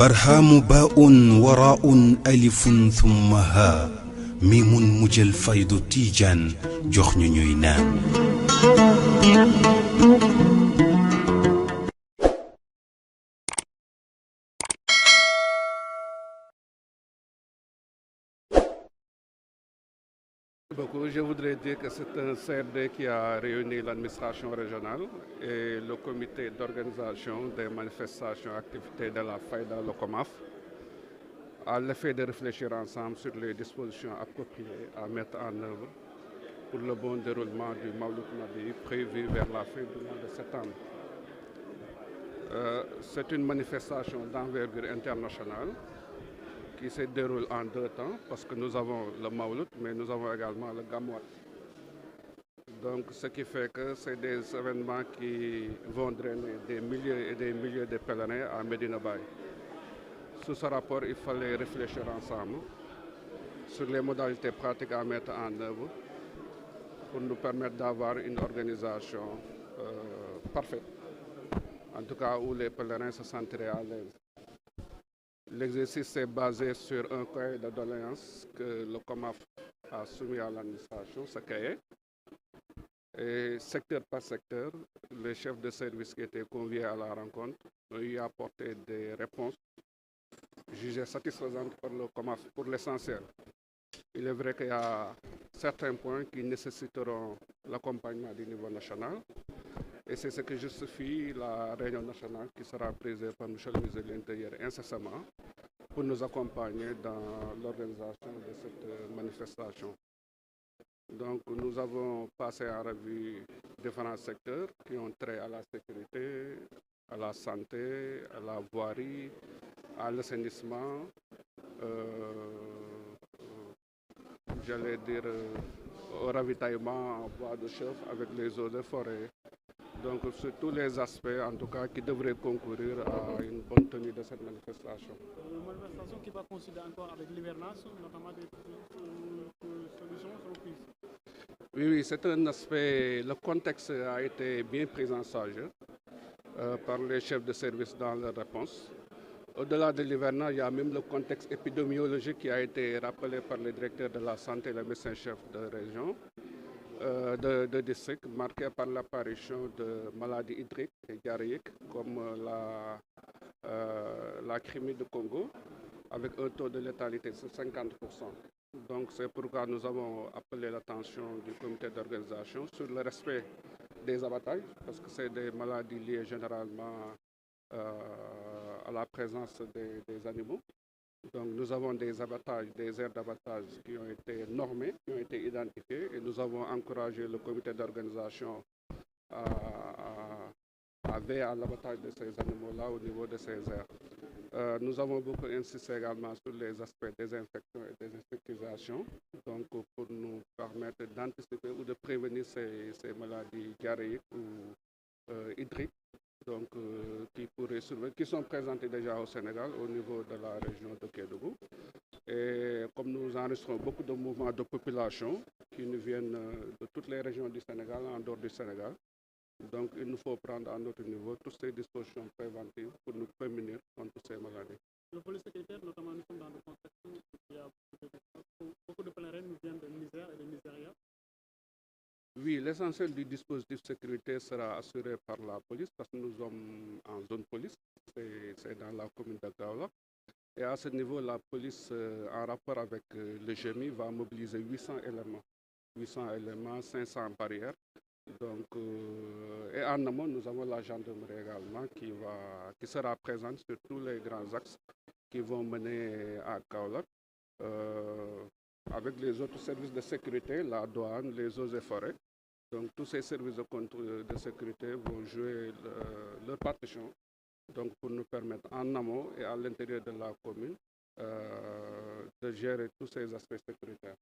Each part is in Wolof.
برهام باء وراء ألف ثم ها ميم مجل فيض تيجان جخن نينان Je voudrais dire que c'est un CRD qui a réuni l'administration régionale et le comité d'organisation des manifestations et activités de la FAIDA Locomaf à l'effet de réfléchir ensemble sur les dispositions appropriées à mettre en œuvre pour le bon déroulement du Mawlid Nabi prévu vers la fin du mois de septembre. C'est une manifestation d'envergure internationale qui se déroule en deux temps parce que nous avons le Mawlid mais nous avons également le Gamouat. Donc ce qui fait que c'est des événements qui vont drainer des milliers et des milliers de pèlerins à Medina Baye. Sous ce rapport, il fallait réfléchir ensemble sur les modalités pratiques à mettre en œuvre pour nous permettre d'avoir une organisation parfaite, en tout cas où les pèlerins se sentiraient à l'aise. L'exercice est basé sur un cahier de doléances que le COMAF a soumis à l'administration, ce cahier. Et secteur par secteur, les chefs de service qui étaient conviés à la rencontre ont eu apporté des réponses jugées satisfaisantes par le COMAF pour l'essentiel. Il est vrai qu'il y a certains points qui nécessiteront l'accompagnement du niveau national et c'est ce qui justifie la réunion nationale qui sera présidée par M. le ministre de l'Intérieur incessamment pour nous accompagner dans l'organisation de cette manifestation. Donc nous avons passé en revue différents secteurs qui ont trait à la sécurité, à la santé, à la voirie, à l'assainissement, j'allais dire au ravitaillement en bois de chef avec les eaux de forêt. Donc sur tous les aspects en tout cas qui devraient concourir à une bonne tenue de cette manifestation. Une manifestation qui va coïncider encore avec l'hivernage, notamment des solutions sont prises. Oui, c'est un aspect, le contexte a été bien pris en charge par les chefs de service dans leur réponse. Au-delà de l'hivernage, il y a même le contexte épidémiologique qui a été rappelé par le directeur de la santé et le médecin-chef de région, de district, marqué par l'apparition de maladies hydriques et diarrhéiques comme la crimée du Congo, avec un taux de létalité de 50%. Donc c'est pourquoi nous avons appelé l'attention du comité d'organisation sur le respect des abattages, parce que c'est des maladies liées généralement à la présence des animaux. Donc nous avons des abattages, des aires d'abattage qui ont été normées, qui ont été identifiées et nous avons encouragé le comité d'organisation à veiller à l'abattage de ces animaux-là au niveau de ces aires. Nous avons beaucoup insisté également sur les aspects des infections et des insectisations, donc pour nous permettre d'anticiper ou de prévenir ces maladies diarrhéiques ou hydriques. Donc, qui sont présentées déjà au Sénégal au niveau de la région de Kédougou. Et comme nous enregistrons beaucoup de mouvements de population qui nous viennent de toutes les régions du Sénégal, en dehors du Sénégal, donc il nous faut prendre à notre niveau toutes ces dispositions préventives pour nous prémunir contre ces maladies. Le police sécuritaire, notamment nous sommes dans le contexte où il y a beaucoup de pèlerins nous viennent de Niger et de Nigeria. Oui, l'essentiel du dispositif sécurité sera assuré par la police parce que nous sommes en zone police, c'est dans la commune de Kaolack. Et à ce niveau, la police, en rapport avec le GMI, va mobiliser 800 éléments, 500 barrières. Donc, et en amont, nous avons la gendarmerie également qui sera présente sur tous les grands axes qui vont mener à Kaolack. Avec les autres services de sécurité, la douane, les eaux et forêts. Donc tous ces services de sécurité vont jouer leur partition donc pour nous permettre en amont et à l'intérieur de la commune de gérer tous ces aspects sécuritaires.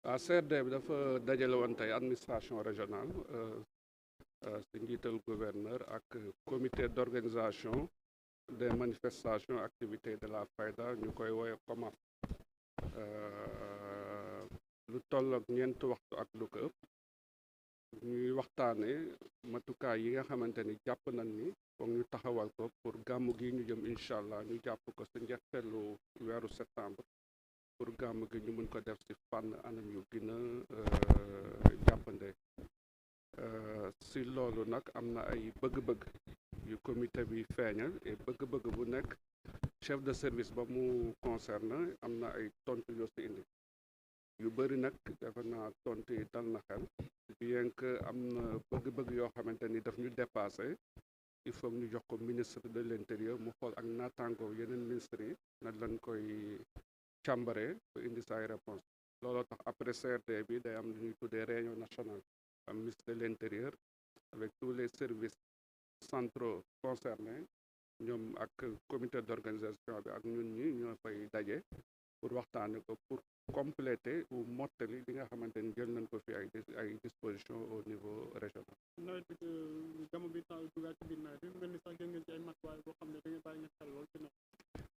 La CRD bi dafa dajale woon tey administration régionale si njiital gouverneur ak comité d'organisation des manifestations activités de la FAIDA ñu koy woowee COMAF lu tollook ñeenti waxtu ak lu ko ëpp ñuy waxtaane matukaay yi nga xamante ni jàpp nañ ni foog ñu taxawal ko pour gàmmu gi ñu jëm incha allah ñu jàpp ko si njeexteelu weeru septembre pour gàmmu gi ñu mun ko def si fànn anam yu gën a jàppande si loolu nag am na ay bëgg-bëgg yu comité bi feeñal et bëgg-bëgg bu nekk chef de service ba mu concerne am na ay tontu yoo si indi yu bëri nag defe naa tontu yi dal na xel bien que am na bëgg-bëgg yoo xamante ni daf ñu dépassé il faut ñu jox ko ministre de l'intérieur mu xool ak naataango yeneen ministres yi na lañ koy càmbare ba indi sa ay réponse looloo tax après CRD bi day am lu ñuy tuddee réunion nationale am ministre de l'intérieur avec tous les services centraux concernés ñoom ak comité d'organisation bi ak ñun ñi ñoo fay daje pour waxtaane ko pour compléter ou mottali li nga xamante ni jël nañ ko fi ay dispositions au niveau régional. nawet bi gàmmu bi taw dugaat ci biir nawet bi mel ni sax jël ngeen ci ay matuwaay boo xam ne da ngeen bàyyi ngeen xel lool ci nawet.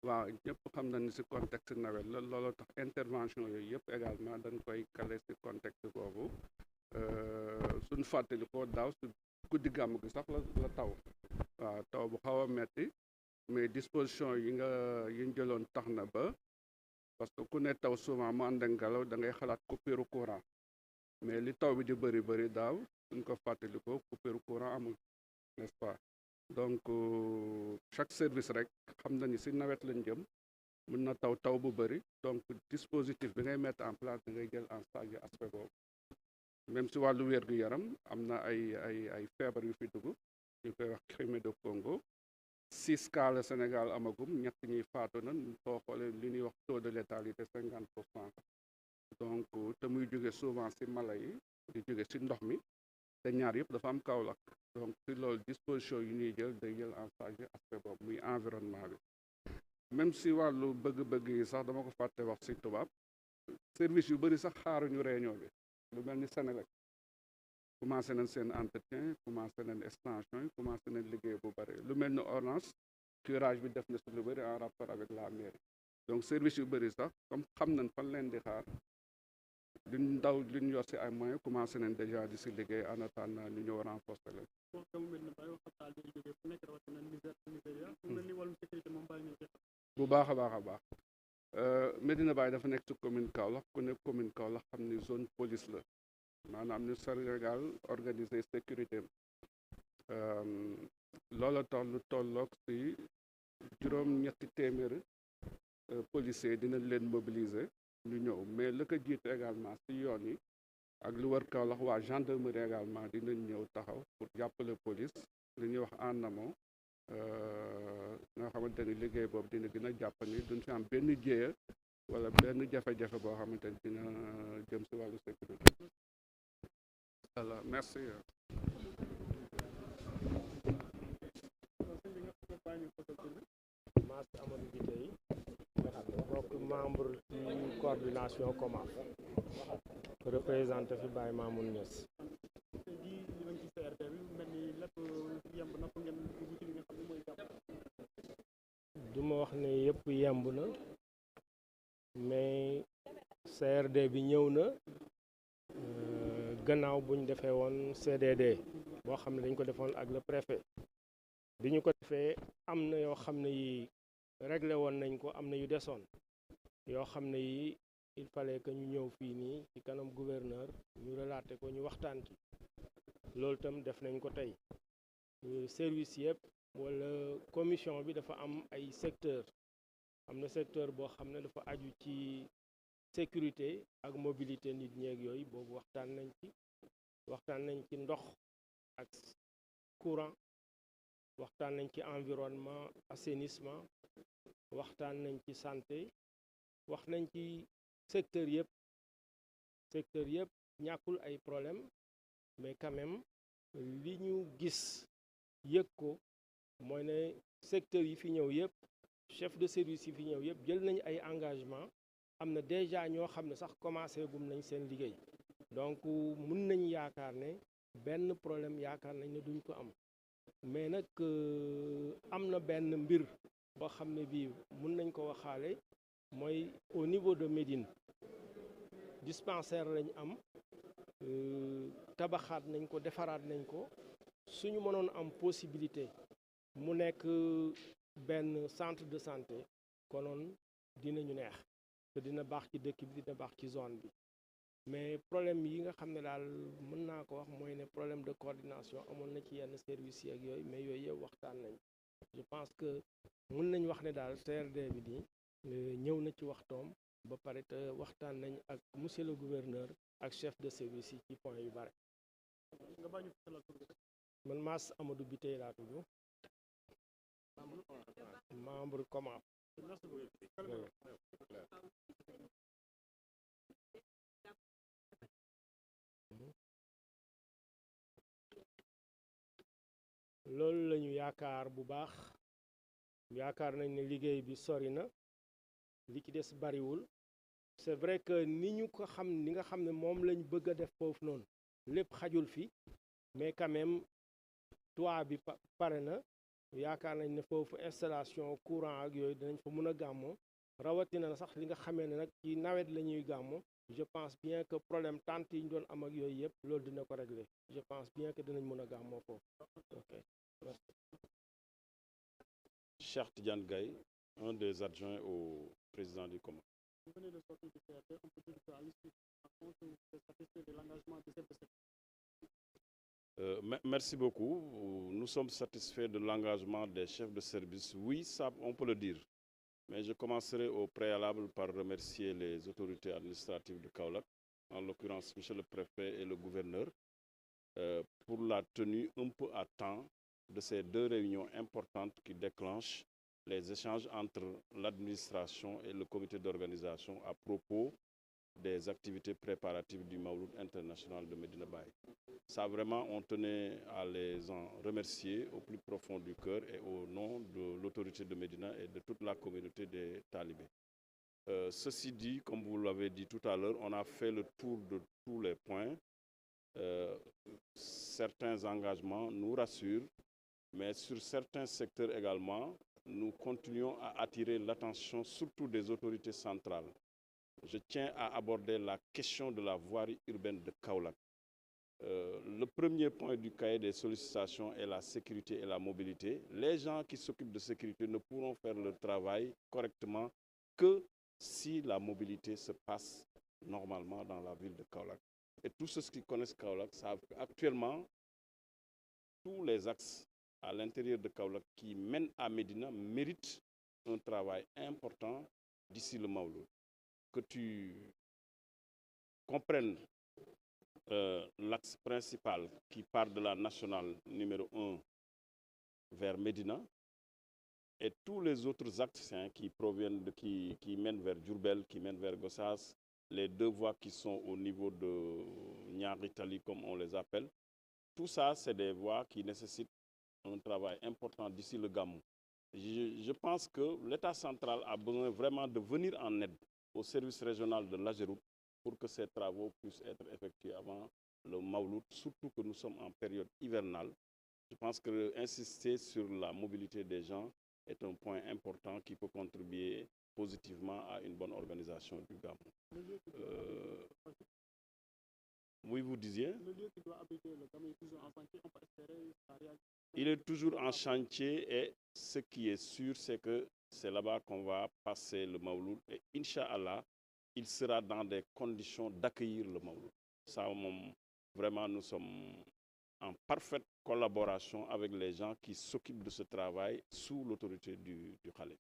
waaw ñëpp xam nañ ni si contexte nawet la looloo tax intervention yooyu yëpp également dañ koy caler si contexte boobu suñ fàttali ko daaw si guddi gàmm gi sax la taw waaw taw bu xaw a metti mais disposition yi ñu jëloon tax na ba parce que ku ne taw souvent mu ànd ak ngelaw da ngay xalaat coupure courant mais li taw bi di bëri daaw suñ ko fàttali ko coupure courant amul n'est-ce pas donc chaque service rek xam na ni si nawet lañ jëm mën na taw bu bëri donc dispositif bi ngay mettre en place da ngay jël en charge aspect boobu même si wàllu wér-gu-yaram am na ay feebar yu fi dugg ñu koy wax Crimée de Congo 6 cas la Sénégal amagum ñett ñuy faatu na soo xoolee li ñuy wax taux de létalité 50%. donc te muy jóge souvent si mala yi di jóge si ndox mi te ñaar yëpp dafa am Kaolack donc si loolu disposition yu ñuy jël day jël en charge aspect boobu muy environnement bi même si wàllu bëgg-bëgg yi sax dama ko fàtte wax si tubaab service yu bëri sax xaaruñu réunion bi lu mel ni Sénélec commencé nañ seen entretien commencé nañ extension yi commencé nañ liggéey bu bëri lu mel ni Orange curage bi def na si lu bëri en rapport avec la mairie donc service yu bëri sax comme xam nañ fan leen di xaar li ñu yor si ay moyens commencé nañ déjà di si liggéey en attendant ñu ñëw renforcer leen. bu baax a baax Medina Baye dafa nekk ci commune Kaolack ku nekk commune Kaolack xam ni zone police la maanaam ni Sénégal organisé sécurité loola tax lu tolloog si juróom-ñetti téeméeri policiers dinañ leen mobiliser ñu ñëw mais la ko jiitu également si yoon yi ak lu war Kaolack waa gendarmerie également dinañ ñëw taxaw pour jàppale police li ñuy wax en amont nga xamante ni liggéey boobu dina gën a jàpp ni duñ fi am benn jéeya wala benn jafe-jafe boo xamante ni dina jëm si wàllu sécurité. voilà merci. Mass Amadou Biteye bokk membre ci coordination COMAF représenté fi Baye Mamoun Niass. du ma wax ne yëpp yemb na mais CRD bi ñëw na gannaaw buñ defee woon CDD boo xam ne dañ ko defoon ak le préfet bi ñu ko defee am na yoo xam ne yi réglé woon nañ ko am na yu desoon yoo xam ne yi il fallait que ñu ñëw fii nii ci kanam gouverneur ñu relaté ko ñu waxtaan ci loolu itam def nañ ko tey service yëpp wala commission bi dafa am ay secteur am na secteur boo xam ne dafa aju ci sécurité ak mobilité nit ñeeg yooyu boobu waxtaan nañ ci ndox ak courant waxtaan nañ ci environnement assainissement waxtaan nañ ci santé wax nañ ci secteur yëpp ñàkkul ay problème mais quand même li ñu gis yëg ko mooy ne secteur yi fi ñëw yëpp chef de service yi fi ñëw yëpp jël nañ ay engagement am na déjà ñoo xam ne sax commencé gum nañ seen liggéey donc mun nañ yaakaar ne benn problème yaakaar nañ ne duñ ko am mais nag am na benn mbir boo xam ne bii mun nañ ko waxaale mooy au niveau de Médine dispensaire lañ am tabaxaat nañ ko defaraat nañ ko suñu mënoon am possibilité mu nekk benn centre de santé konoon dinañu neex te dina baax ci dëkk bi dina baax ci zone bi mais problème yi nga xam ne daal mën naa ko wax mooy ne problème de coordination amoon na ci yenn services yi ak yooyu mais yooyu yëpp waxtaan nañ je pense que mën nañ wax ne daal CRD bi nii ñëw na ci waxtoom ba pare te waxtaan nañ ak monsieur le gouverneur ak chef de service yi ci point yu bare. man Mass Amadou Biteye laa tudd membre COMAF. loolu lañu yaakaar bu baax yaakaar nañ ne liggéey bi sori na li ci des bariwul c'est vrai que ni nga xam ne moom lañ bëgg a def foofu noonu lépp xajul fi mais quand même toit bi pare na yaakaar nañ ne foofu installation courant ak yooyu dinañ fa mën a gàmmoo rawatina sax li nga xamee ne nag ci nawet la ñuy gàmmoo je pense bien que problème tente yi ñu doon am ak yooyu yëpp loolu dina ko régler je pense bien que dinañ mën a gàmmoo foofu. Ok. Merci. Cheikh Tidiane Gaye, un des adjoints au président du COMAF. Vous venez de sortir du CRD, on peut dire qu'à l'issue, vous êtes satisfait de l'engagement de cette Merci beaucoup. Nous sommes satisfaits de l'engagement des chefs de service. Oui, ça, on peut le dire. Mais je commencerai au préalable par remercier les autorités administratives de Kaolack, en l'occurrence monsieur le préfet et le gouverneur, pour la tenue un peu à temps de ces deux réunions importantes qui déclenchent les échanges entre l'administration et le comité d'organisation à propos des activités préparatives du Mawlud international de Medina Baye. Ça vraiment, on tenait à les en remercier au plus profond du cœur et au nom de l'autorité de Médina et de toute la communauté des talibés. Ceci dit, comme vous l'avez dit tout à l'heure, on a fait le tour de tous les points. Certains engagements nous rassurent, mais sur certains secteurs également, nous continuons à attirer l'attention surtout des autorités centrales. Je tiens à aborder la question de la voirie urbaine de Kaolack. Le premier point du cahier des sollicitations est la sécurité et la mobilité. Les gens qui s'occupent de sécurité ne pourront faire leur travail correctement que si la mobilité se passe normalement dans la ville de Kaolack. Et tous ceux qui connaissent Kaolack savent qu'actuellement, tous les axes à l'intérieur de Kaolack qui mènent à Médina méritent un travail important d'ici le Mawlud. Que tu comprennes l'axe principal qui part de la nationale numéro 1 vers Médina et tous les autres axes qui proviennent qui mènent vers Diourbel, qui mènent vers Gossas, les deux voies qui sont au niveau de Niary Tally comme on les appelle. Tout ça, c'est des voies qui nécessitent un travail important d'ici le Gamou. Je pense que l'État central a besoin vraiment de venir en aide au service régional de l'Ageroute pour que ces travaux puissent être effectués avant le Mawlud, surtout que nous sommes en période hivernale. Je pense que insister sur la mobilité des gens est un point important qui peut contribuer positivement à une bonne organisation du Gamou. Oui, vous disiez? Le lieu qui doit abriter le Gamou est toujours en chantier, on peut espérer sa réalisation. Il est toujours en chantier et ce qui est sûr, c'est que c'est là-bas qu'on va passer le Mawlud et Inch'Allah, il sera dans des conditions d'accueillir le Mawlud. Ça, vraiment, nous sommes en parfaite collaboration avec les gens qui s'occupent de ce travail sous l'autorité du Khalif.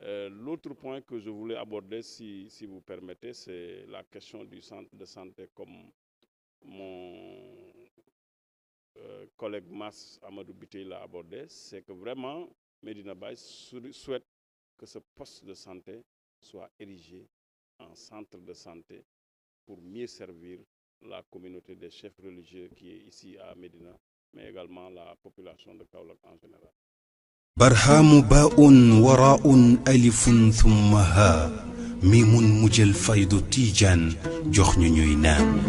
L'autre point que je voulais aborder, si vous permettez, c'est la question du centre de santé comme mon collègue Mass Amadou Biteye l'a abordé. C'est que vraiment, Medina Baye souhaite que ce poste de santé soit érigé en centre de santé pour mieux servir la communauté des chefs religieux qui est ici à Medina, mais également la population de Kaolack en général. برهام باء وراء ألف ثم ها ميم مجل فيض تيجان جخن نام